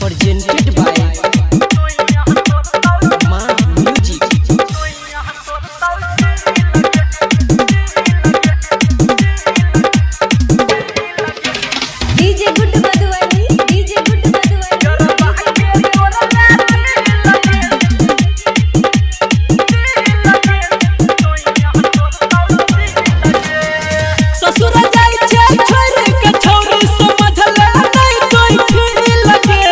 presented by Ma Music। DJ good Madhubani, DJ good ससुर जाई छे छोड़ के छोरी समझ ले नहीं कोई फिर लगे।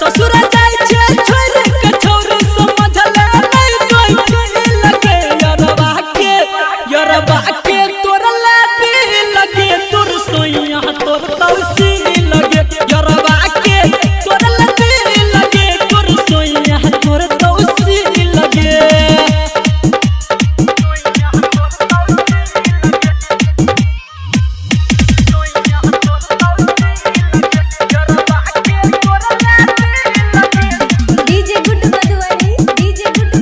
ससुर जाई छे छोड़ के छोरी समझ ले नहीं कोई फिर लगे। यरबा के तोर लाती लगे तोर सोइया तोर तौसी लगे। यरबा के तोर लाती लगे तोर सोइया तोर तौसी लगे। DJ good Madhubani, DJ good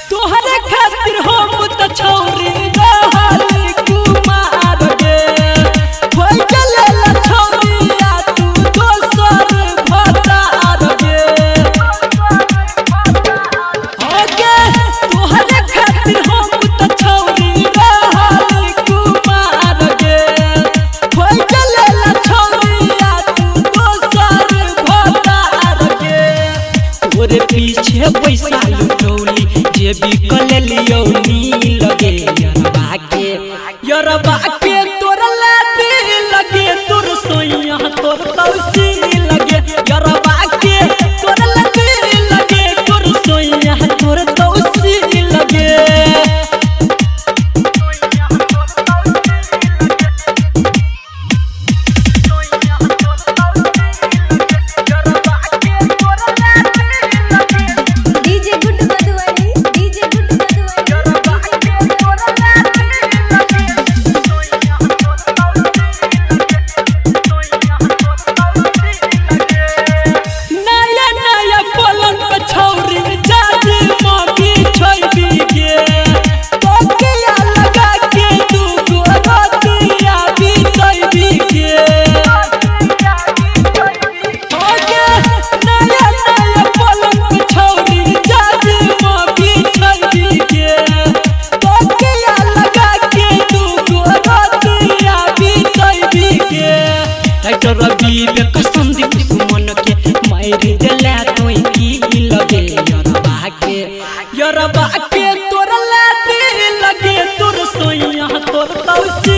तोहरे खातिर हम त छौरी रहली कुमार गे। होई चलेला छौरिया तू दोसर भतार गे। होगे तोहरे खातिर हम त छौरी रहली कुमार गे। होई चलेला छौरिया तू दोसर भतार गे। तोरे पीछे पैसा लुटौली जे बिकल लियो नी लगे। यरबा के तोर लाती लगे तोर सोइया तोर तौसी लगे। यरबा के तोर लाती लगे तोर सोइया तोर तौसी लगे। DJ good Madhubani, DJ good नया नया पलंग पे छौरी जाजी मौकी छोड़ी गे। तकिया लगा के तू गोरतिया बीतई गे। होगे नया नया पलंग पे छौरी जाजी मौकी छोड़ी गे। तकिया लगा के तू गोरतिया बीतई गे। डॉक्टर रवि कसम दी सुमन के मारी देला तोई की लगे। यरबा के तोर लाती लगे तोर सोइया तोर तौसी